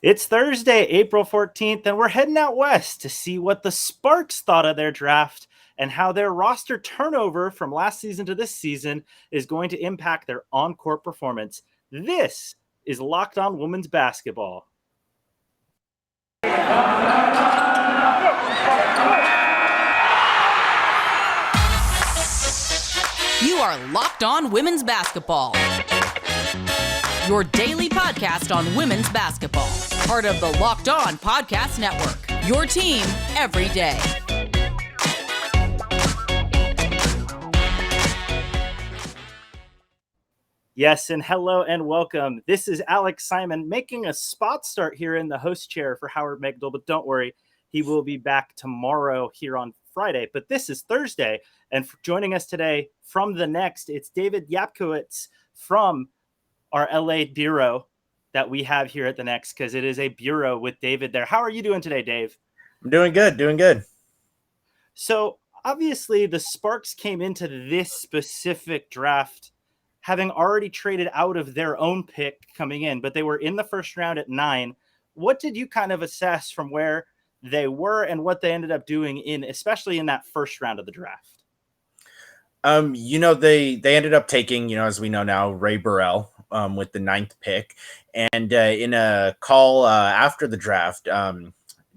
It's Thursday, April 14th, and we're heading out west to see what the Sparks thought of their draft and how their roster turnover from last season to this season is going to impact their on-court performance. This is Locked On Women's Basketball. You are Locked On Women's Basketball, your daily podcast on women's basketball. Part of the Locked On Podcast Network, your team every day. Yes, and hello and welcome. This is Alex Simon making a spot start here in the host chair for Howard Megdal, but don't worry, he will be back tomorrow here on Friday. But this is Thursday, and joining us today from the Next, it's David Yapkowitz from our LA bureau that we have here at the Next, because it is a bureau with David there. How are you doing today, Dave? I'm doing good. So obviously the Sparks came into this specific draft having already traded out of their own pick coming in, but they were in the first round at 9. What did you kind of assess from where they were and what they ended up doing especially in that first round of the draft? They ended up taking, as we know now, Rae Burrell with the 9th pick. And in a call after the draft,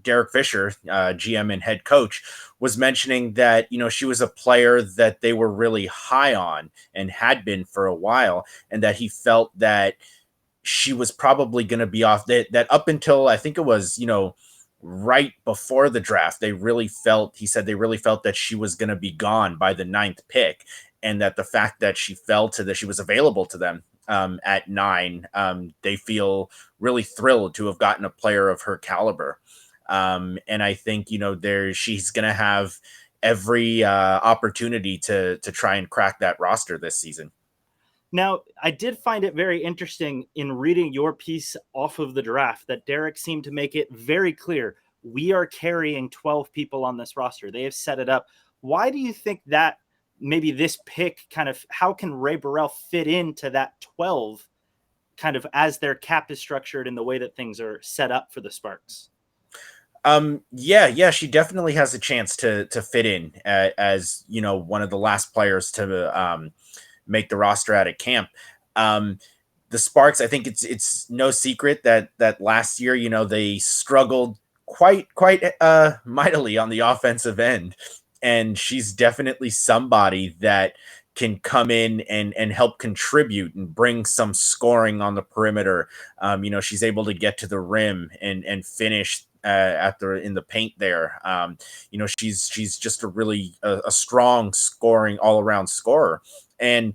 Derek Fisher, GM and head coach, was mentioning that, she was a player that they were really high on and had been for a while, and that he felt that she was probably going to be off that up until, I think it was, right before the draft, he said they really felt that she was going to be gone by the 9th pick, and that the fact that she she was available to them at 9, they feel really thrilled to have gotten a player of her caliber. And I think, she's going to have every opportunity to try and crack that roster this season. Now, I did find it very interesting in reading your piece off of the draft that Derek seemed to make it very clear. We are carrying 12 people on this roster. They have set it up. Why do you think that maybe this pick how can Rae Burrell fit into that 12 kind of as their cap is structured in the way that things are set up for the Sparks? She definitely has a chance to fit in as, one of the last players to make the roster out of camp. The Sparks, I think it's no secret that last year, they struggled quite mightily on the offensive end, and she's definitely somebody that can come in and help contribute and bring some scoring on the perimeter. She's able to get to the rim and finish in the paint there. She's just a really a strong scoring all around scorer. And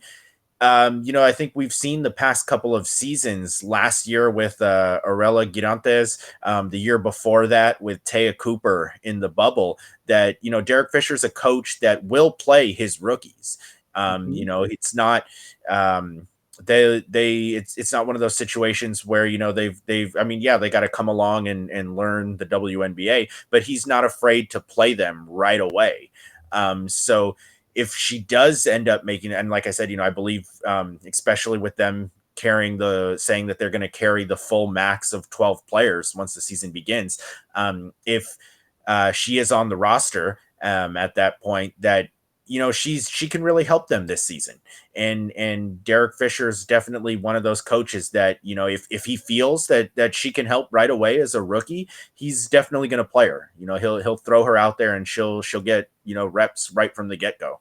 I think we've seen the past couple of seasons, last year with Arella Girantes, the year before that with Taya Cooper in the bubble, that, Derek Fisher's a coach that will play his rookies. It's not it's not one of those situations where, they got to come along and learn the WNBA, but he's not afraid to play them right away. So if she does end up making it, and like I said, I believe, especially with them saying that they're going to carry the full max of 12 players once the season begins. If she is on the roster at that point, that, she can really help them this season. And Derek Fisher is definitely one of those coaches that, if he feels that she can help right away as a rookie, he's definitely going to play her. He'll throw her out there and she'll get, reps right from the get-go.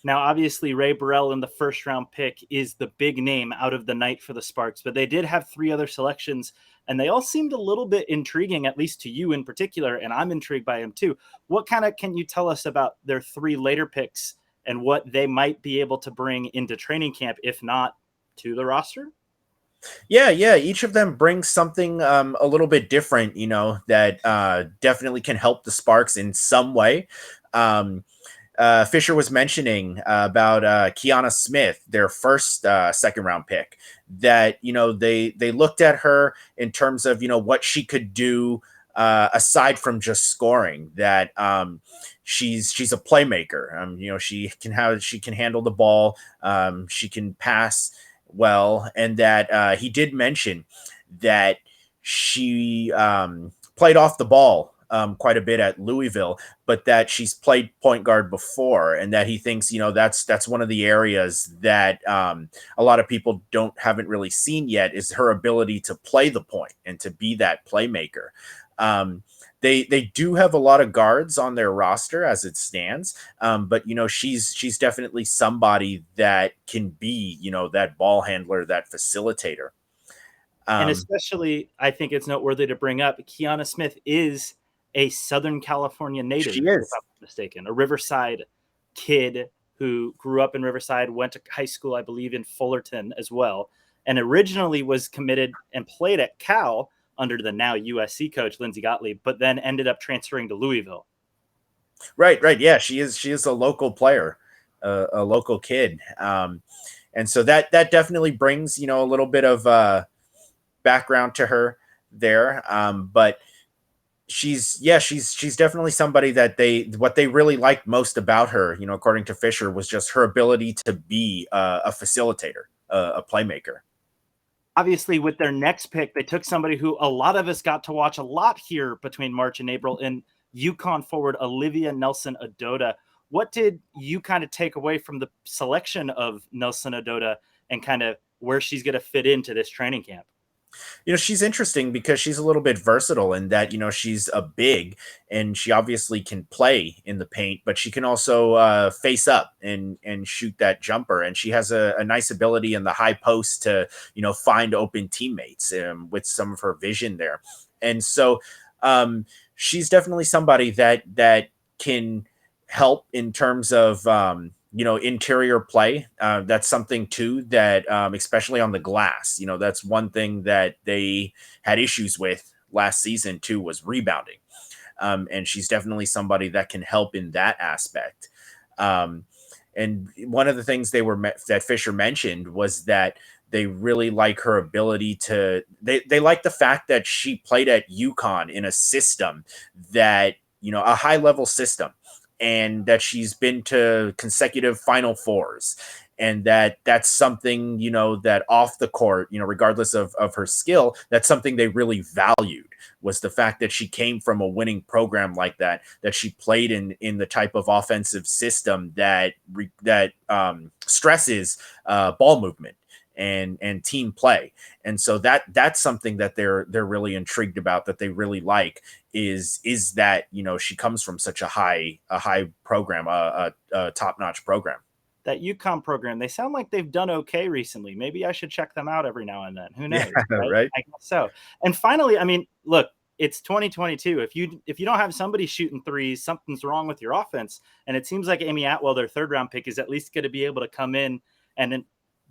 Now, obviously, Rae Burrell in the first round pick is the big name out of the night for the Sparks, but they did have 3 other selections, and they all seemed a little bit intriguing, at least to you in particular, and I'm intrigued by them too. What can you tell us about their 3 later picks and what they might be able to bring into training camp, if not to the roster? Yeah. Each of them brings something a little bit different, that definitely can help the Sparks in some way. Fisher was mentioning about Kianna Smith, their first second round pick, that, they looked at her in terms of, what she could do aside from just scoring, that she's a playmaker. She can handle the ball. She can pass well. And that he did mention that she played off the ball quite a bit at Louisville, but that she's played point guard before, and that he thinks, that's one of the areas that a lot of people haven't really seen yet, is her ability to play the point and to be that playmaker. They do have a lot of guards on their roster as it stands, but she's definitely somebody that can be that ball handler, that facilitator. And especially, I think it's noteworthy to bring up, Kianna Smith is a Southern California native, She if is. I'm not mistaken, a Riverside kid who grew up in Riverside, went to high school, I believe, in Fullerton as well, and originally was committed and played at Cal under the now USC coach, Lindsey Gottlieb, but then ended up transferring to Louisville. Right. Yeah, she is a local player, a local kid. And so that definitely brings, a little bit of background to her there. But she's definitely somebody that what they really liked most about her, according to Fisher, was just her ability to be a facilitator, a playmaker. Obviously, with their next pick, they took somebody who a lot of us got to watch a lot here between March and April, in UConn forward Olivia Nelson-Ododa. What did you kind of take away from the selection of Nelson-Ododa and kind of where she's going to fit into this training camp? She's interesting because she's a little bit versatile in that, she's a big, and she obviously can play in the paint, but she can also face up and shoot that jumper. And she has a nice ability in the high post to, find open teammates with some of her vision there. And so she's definitely somebody that can help in terms of, interior play. That's something too that, especially on the glass, that's one thing that they had issues with last season too, was rebounding. And she's definitely somebody that can help in that aspect. And one of the things that Fisher mentioned was that they really like her ability to, they like the fact that she played at UConn in a system that, a high level system, and that she's been to consecutive Final Fours, and that's something, that off the court, regardless of her skill, that's something they really valued, was the fact that she came from a winning program like that she played in the type of offensive system that stresses ball movement and team play. And so that's something that they're really intrigued about, that they really like, is that, she comes from such a high program, a top-notch program. That UConn program, they sound like they've done okay recently. Maybe I should check them out every now and then. Who knows? Yeah, right? I guess so. And finally, I mean, look, it's 2022. If you don't have somebody shooting threes, something's wrong with your offense. And it seems like Amy Atwell, their third round pick, is at least going to be able to come in and then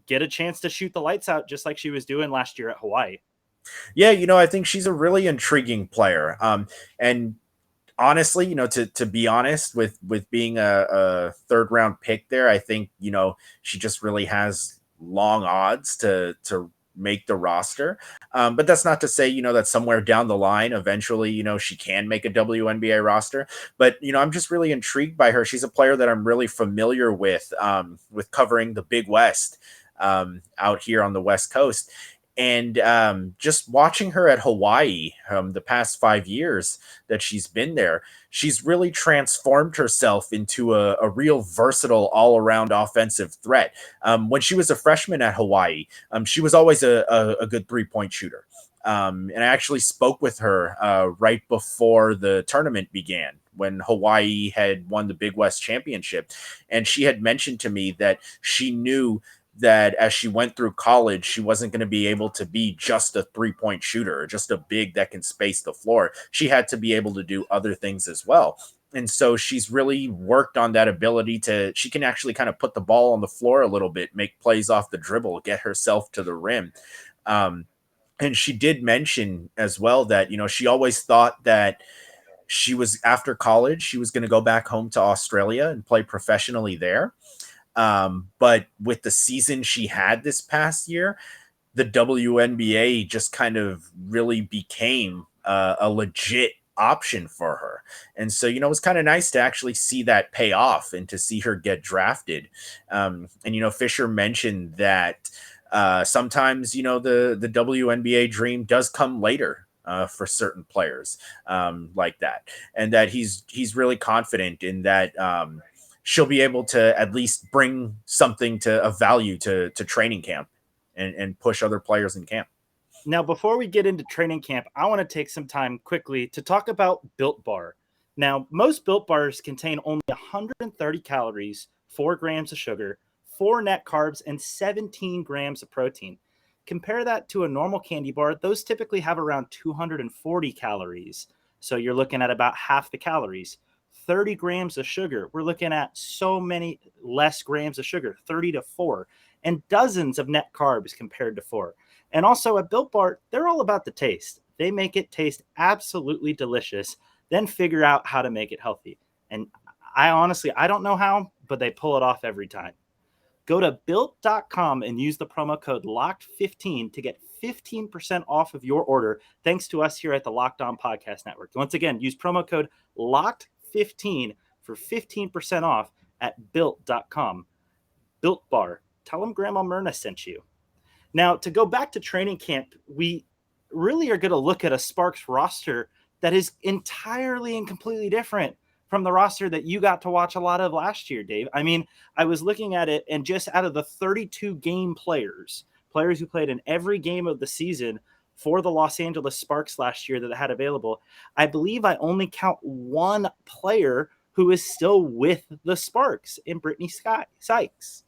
get a chance to shoot the lights out, just like she was doing last year at Hawaii. Yeah, I think she's a really intriguing player. And honestly, to be honest, with being a third round pick there, I think, she just really has long odds to make the roster. But that's not to say, that somewhere down the line, eventually, she can make a WNBA roster. But, I'm just really intrigued by her. She's a player that I'm really familiar with covering the Big West out here on the West Coast. And just watching her at Hawaii the past 5 years that she's been there, she's really transformed herself into a real versatile all-around offensive threat. When she was a freshman at Hawaii, she was always a good three-point shooter. And I actually spoke with her right before the tournament began, when Hawaii had won the Big West Championship. And she had mentioned to me that she knew that as she went through college, she wasn't going to be able to be just a three-point shooter, or just a big that can space the floor. She had to be able to do other things as well. And so she's really worked on that ability she can actually kind of put the ball on the floor a little bit, make plays off the dribble, get herself to the rim. And she did mention as well that, she always thought that after college, she was going to go back home to Australia and play professionally there. But with the season she had this past year, the WNBA just kind of really became a legit option for her. And so, it was kind of nice to actually see that pay off and to see her get drafted. And, Fisher mentioned that Sometimes, the WNBA dream does come later for certain players like that, and that he's really confident in that she'll be able to at least bring something of value to training camp and push other players in camp. Now, before we get into training camp, I want to take some time quickly to talk about Built Bar. Now, most Built Bars contain only 130 calories, 4 grams of sugar, 4 net carbs, and 17 grams of protein. Compare that to a normal candy bar. Those typically have around 240 calories. So you're looking at about half the calories. 30 grams of sugar. We're looking at so many less grams of sugar, 30 to 4, and dozens of net carbs compared to 4. And also at Built Bar, they're all about the taste. They make it taste absolutely delicious, then figure out how to make it healthy. And I don't know how, but they pull it off every time. Go to built.com and use the promo code LOCKED15 to get 15% off of your order, thanks to us here at the Locked On Podcast Network. Once again, use promo code LOCKED15 for 15% off at built.com. Built Bar. Tell them Grandma Myrna sent you. Now, to go back to training camp, we really are going to look at a Sparks roster that is entirely and completely different from the roster that you got to watch a lot of last year, Dave. I mean, I was looking at it, and just out of the 32 game players who played in every game of the season for the Los Angeles Sparks last year that I had available, I believe I only count one player who is still with the Sparks in Brittany Sykes.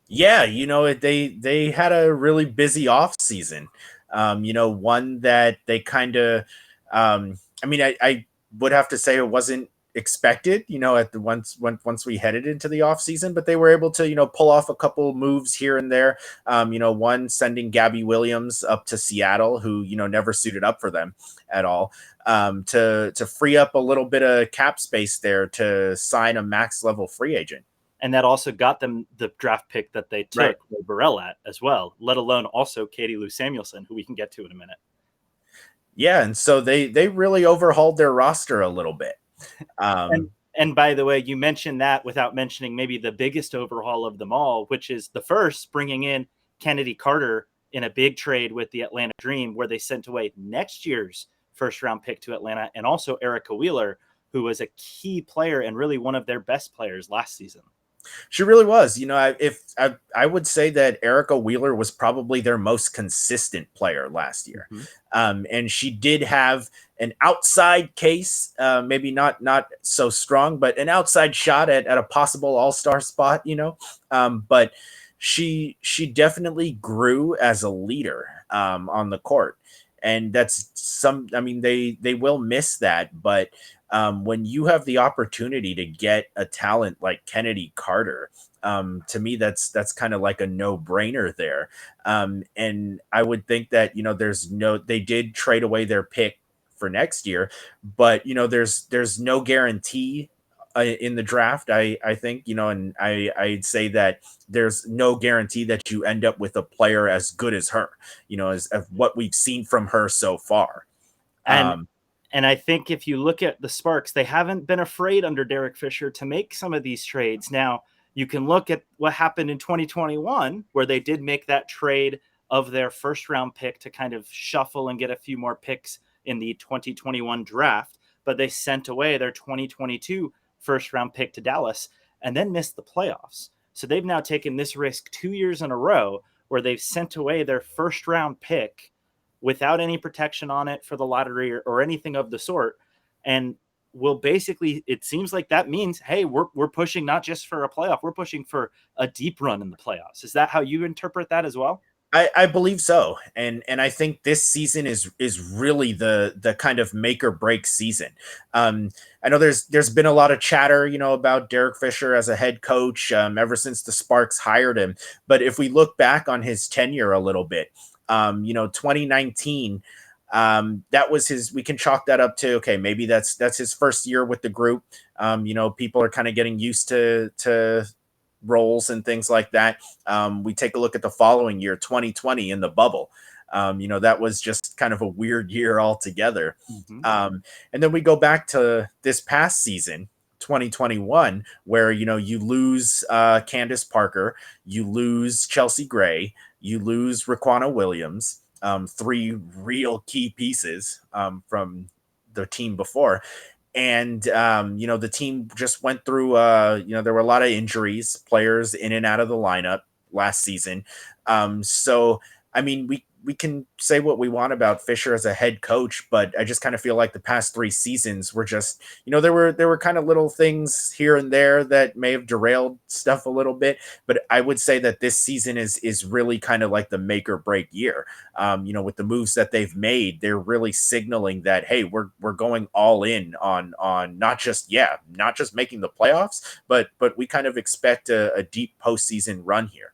Yeah, they had a really busy off season. One that they kind of, I would have to say it wasn't expected, at the once we headed into the off season, but they were able to, pull off a couple moves here and there. One sending Gabby Williams up to Seattle, who, never suited up for them at all, to free up a little bit of cap space there to sign a max level free agent. And that also got them the draft pick that they took Rae Burrell at as well, let alone also Katie Lou Samuelson, who we can get to in a minute. Yeah, and so they really overhauled their roster a little bit. And by the way, you mentioned that without mentioning maybe the biggest overhaul of them all, which is the first, bringing in Kennedy Carter in a big trade with the Atlanta Dream, where they sent away next year's first-round pick to Atlanta, and also Erica Wheeler, who was a key player and really one of their best players last season. She really was. I would say that Erica Wheeler was probably their most consistent player last year. Mm-hmm. And she did have an outside case, maybe not so strong, but an outside shot at a possible all-star spot, but she definitely grew as a leader on the court. And that's they will miss that, but when you have the opportunity to get a talent like Kennedy Carter, to me, that's kind of like a no-brainer there. And I would think that, they did trade away their pick for next year, but, there's no guarantee in the draft. I think, and I'd say that there's no guarantee that you end up with a player as good as her, as what we've seen from her so far. And I think if you look at the Sparks, they haven't been afraid under Derek Fisher to make some of these trades. Now, you can look at what happened in 2021, where they did make that trade of their first-round pick to kind of shuffle and get a few more picks in the 2021 draft, but they sent away their 2022 first-round pick to Dallas and then missed the playoffs. So they've now taken this risk 2 years in a row where they've sent away their first-round pick without any protection on it for the lottery or anything of the sort. And will basically, it seems like that means, hey, we're pushing not just for a playoff, we're pushing for a deep run in the playoffs. Is that how you interpret that as well? I believe so. And I think this season is really the kind of make or break season. I know there's been a lot of chatter, about Derek Fisher as a head coach ever since the Sparks hired him. But if we look back on his tenure a little bit, 2019, that was we can chalk that up to, okay, maybe that's his first year with the group. People are kind of getting used to roles and things like that. We take a look at the following year, 2020, in the bubble. That was just kind of a weird year altogether. Mm-hmm. And then we go back to this past season, 2021, where, you lose Candace Parker, you lose Chelsea Gray, you lose Raquana Williams, three real key pieces from the team before. And, the team just went through, there were a lot of injuries, players in and out of the lineup last season. So, I mean, we can say what we want about Fisher as a head coach, but I just kind of feel like the past 3 seasons were just, there were kind of little things here and there that may have derailed stuff a little bit. But I would say that this season is really kind of like the make or break year. With the moves that they've made, they're really signaling that, hey, we're going all in on not just making the playoffs, but we kind of expect a deep postseason run here.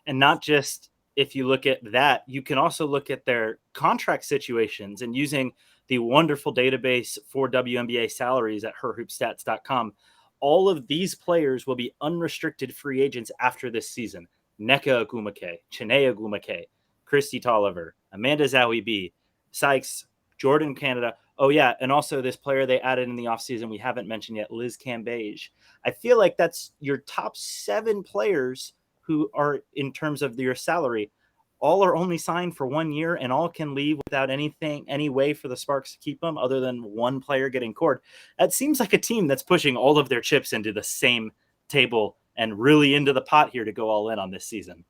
And not just, if you look at that, you can also look at their contract situations, and using the wonderful database for WNBA salaries at herhoopstats.com. All of these players will be unrestricted free agents after this season. Nneka Ogwumike, Chiney Ogwumike, Christy Tolliver, Amanda Zahui-B, Sykes, Jordan Canada. Oh, yeah, and also this player they added in the offseason we haven't mentioned yet, Liz Cambage. I feel like that's your top 7 players who are, in terms of your salary, all are only signed for 1 year and all can leave without any way for the Sparks to keep them other than one player getting cored. That seems like a team that's pushing all of their chips into the same table and really into the pot here to go all in on this season.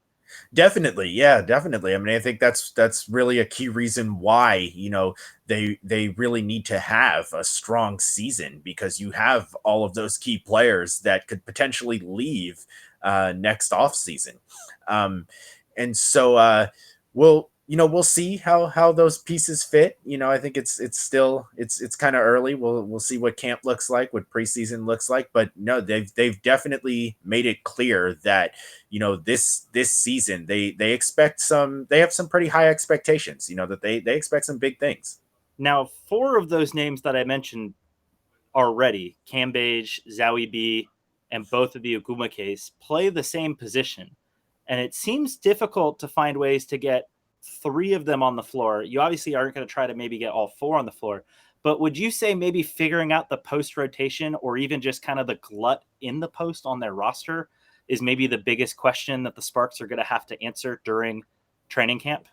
Definitely. Yeah, definitely. I mean, I think that's really a key reason why, they really need to have a strong season, because you have all of those key players that could potentially leave next off season. And so we'll see how those pieces fit. I think it's still kind of early. We'll see what camp looks like, what preseason looks like, but no, they've definitely made it clear that, this season they have some pretty high expectations, that they expect some big things. Now, 4 of those names that I mentioned already, Cambage, Zahui-B, and both of the Ogwumikes, play the same position. And it seems difficult to find ways to get 3 of them on the floor. You obviously aren't going to try to maybe get all 4 on the floor, but would you say maybe figuring out the post rotation, or even just kind of the glut in the post on their roster, is maybe the biggest question that the Sparks are going to have to answer during training camp?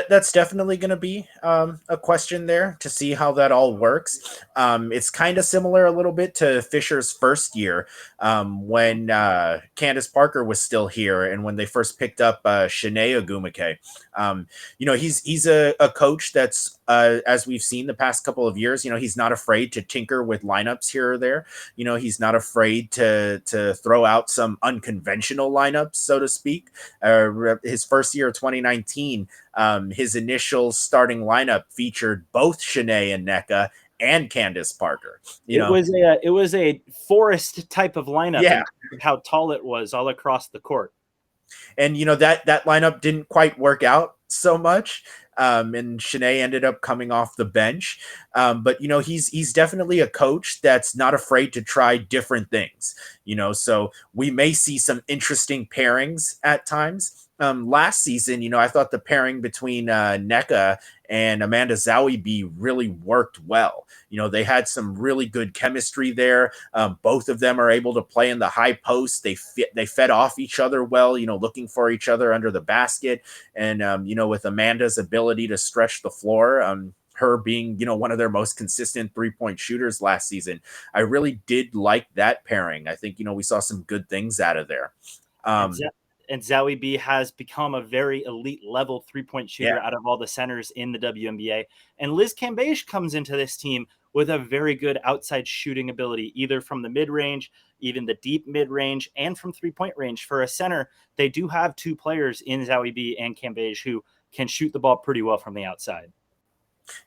That's definitely going to be a question there, to see how that all works. It's kind of similar a little bit to Fisher's first year, when Candace Parker was still here, and when they first picked up Chiney Ogwumike. He's a coach that's, as we've seen the past couple of years, he's not afraid to tinker with lineups here or there. He's not afraid to throw out some unconventional lineups, so to speak. His first year of 2019, his initial starting lineup featured both Chiney and Nneka and Candace Parker. It was a forest type of lineup. Yeah. How tall it was all across the court. And that lineup didn't quite work out so much. And Chiney ended up coming off the bench. But he's definitely a coach that's not afraid to try different things. So we may see some interesting pairings at times. Last season, I thought the pairing between Nneka and Amanda Zahui-B really worked well. They had some really good chemistry there. Both of them are able to play in the high post. They fed off each other well, looking for each other under the basket. And, with Amanda's ability to stretch the floor, her being, one of their most consistent 3-point shooters last season, I really did like that pairing. I think, we saw some good things out of there. And Zahui-B has become a very elite level 3-point shooter out of all the centers in the WNBA. And Liz Cambage comes into this team with a very good outside shooting ability, either from the mid-range, even the deep mid-range, and from 3-point range. For a center, they do have 2 players in Zahui-B and Cambage who can shoot the ball pretty well from the outside.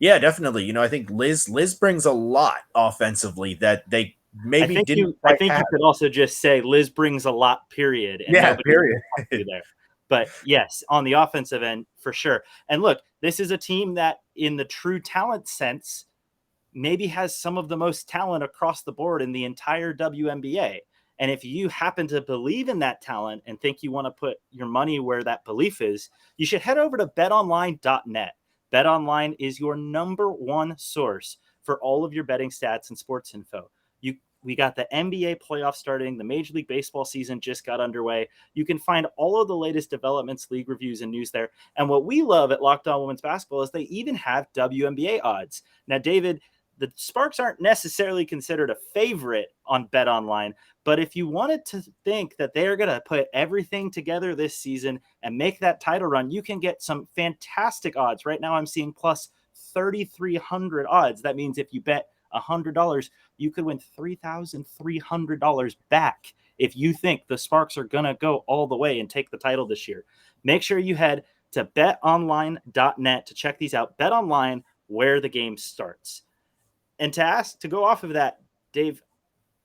Yeah, definitely. I think Liz brings a lot offensively that they maybe didn't. I think you could also just say Liz brings a lot, period. And period. There. But yes, on the offensive end, for sure. And look, this is a team that in the true talent sense, maybe has some of the most talent across the board in the entire WNBA. And if you happen to believe in that talent and think you want to put your money where that belief is, you should head over to betonline.net. BetOnline is your number 1 source for all of your betting stats and sports info. We got the NBA playoffs starting. The Major League Baseball season just got underway. You can find all of the latest developments, league reviews, and news there. And what we love at Locked On Women's Basketball is they even have WNBA odds. Now, David, the Sparks aren't necessarily considered a favorite on Bet Online, but if you wanted to think that they're going to put everything together this season and make that title run, you can get some fantastic odds. Right now I'm seeing plus 3,300 odds. That means if you bet $100, you could win $3,300 back if you think the Sparks are going to go all the way and take the title this year. Make sure you head to betonline.net to check these out. Bet Online, where the game starts. And to go off of that, Dave,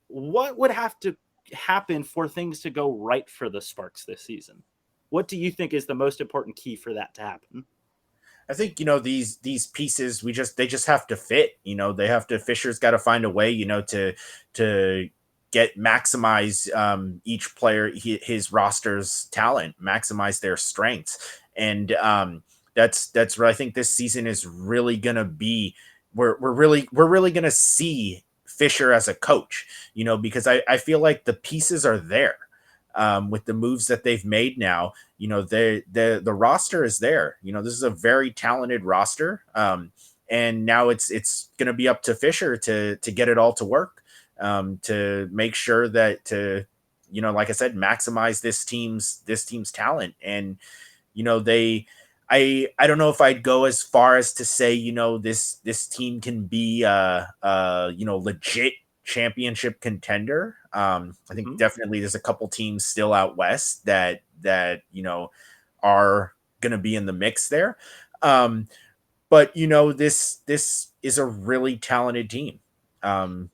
what would have to happen for things to go right for the Sparks this season? What do you think is the most important key for that to happen? I think, these pieces, they just have to fit. Fisher's got to find a way, to maximize each player, his roster's talent, maximize their strengths. And that's where I think this season is really going to be. We're really going to see Fisher as a coach, because I feel like the pieces are there. With the moves that they've made now, the roster is there. This is a very talented roster. And now it's going to be up to Fisher to get it all to work, to make sure that like I said, maximize this team's talent. And, I don't know if I'd go as far as to say, this team can be legit championship contender. I think definitely there's a couple teams still out west that are going to be in the mix there. But this is a really talented team, from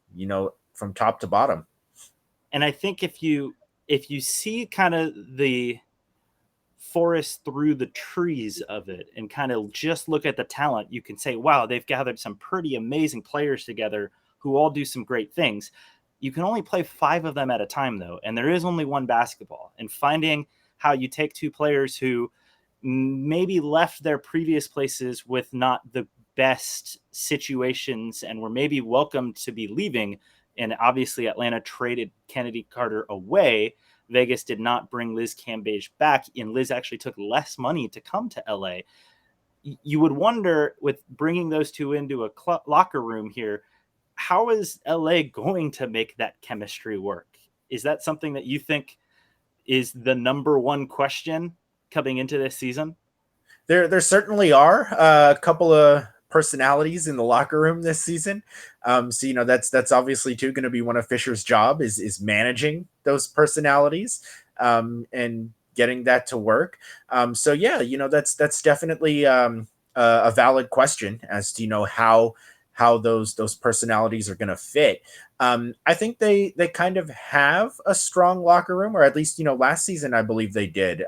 top to bottom. And I think if you see kind of the forest through the trees of it and kind of just look at the talent, you can say, wow, they've gathered some pretty amazing players together who all do some great things. You can only play 5 of them at a time, though, and there is only one basketball. And finding how you take 2 players who maybe left their previous places with not the best situations and were maybe welcomed to be leaving, and obviously Atlanta traded Kennedy Carter away. Vegas did not bring Liz Cambage back, and Liz actually took less money to come to LA. You would wonder, with bringing those 2 into a locker room here, how is LA going to make that chemistry work? Is that something that you think is the number one question coming into this season? There certainly are a couple of personalities in the locker room this season. So, that's obviously too going to be one of Fisher's job is managing those personalities, and getting that to work. So yeah, that's definitely a valid question as to, how those personalities are going to fit. I think they kind of have a strong locker room, or at least, last season, I believe they did.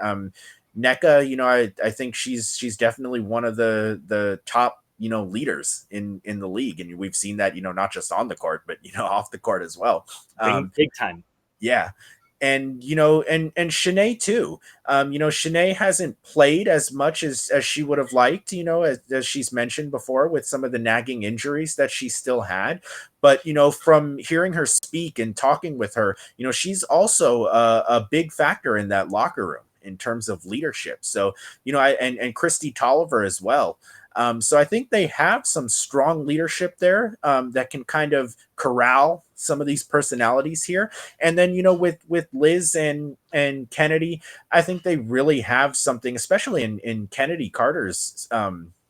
Nneka, I think she's definitely one of the top, leaders in the league. And we've seen that, not just on the court, but, off the court as well. Big time. Yeah. And, and Shanae too. Shanae hasn't played as much as she would have liked, as she's mentioned before, with some of the nagging injuries that she still had. But, from hearing her speak and talking with her, she's also a big factor in that locker room in terms of leadership. So, and Christy Tolliver as well. So I think they have some strong leadership there, that can kind of corral some of these personalities here. And then, with Liz and Kennedy, I think they really have something, especially in Kennedy Carter's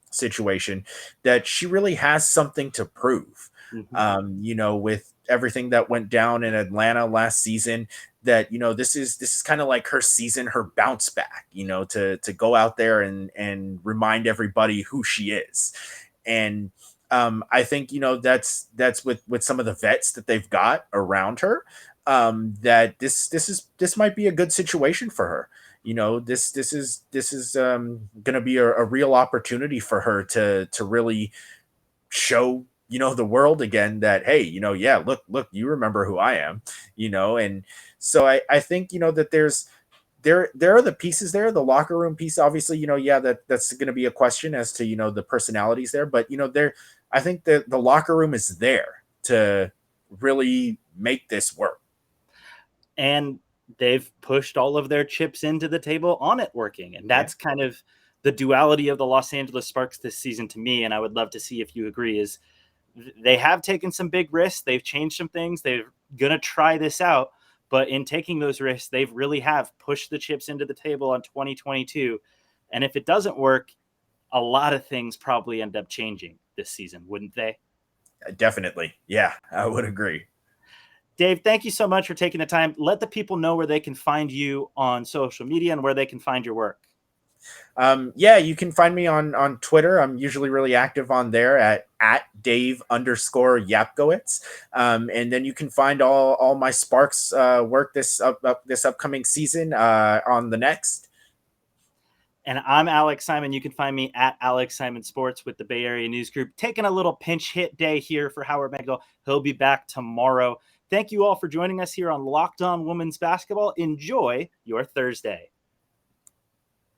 situation, that she really has something to prove. With everything that went down in Atlanta last season, that, this is kind of like her season, her bounce back, to go out there and remind everybody who she is. And I think, that's with some of the vets that they've got around her, that this might be a good situation for her. This is going to be a real opportunity for her to really show, the world again that, hey, yeah, look, you remember who I am, and so I think, that there are the pieces there, the locker room piece, obviously, that's going to be a question as to, the personalities there, but, I think that the locker room is there to really make this work. And they've pushed all of their chips into the table on it working. And that's kind of the duality of the Los Angeles Sparks this season to me. And I would love to see if you agree, is they have taken some big risks. They've changed some things. They're going to try this out. But in taking those risks, they've really have pushed the chips into the table on 2022. And if it doesn't work, a lot of things probably end up changing this season, wouldn't they? Definitely. Yeah, I would agree. Dave, thank you so much for taking the time. Let the people know where they can find you on social media and where they can find your work. You can find me on Twitter. I'm usually really active on there at Dave_Yapkowitz. And then you can find all my Sparks work this upcoming season on the Next. And I'm Alex Simon. You can find me at Alex Simon Sports with the Bay Area News Group. Taking a little pinch hit day here for Howard Megdal. He'll be back tomorrow. Thank you all for joining us here on Locked On Women's Basketball. Enjoy your Thursday.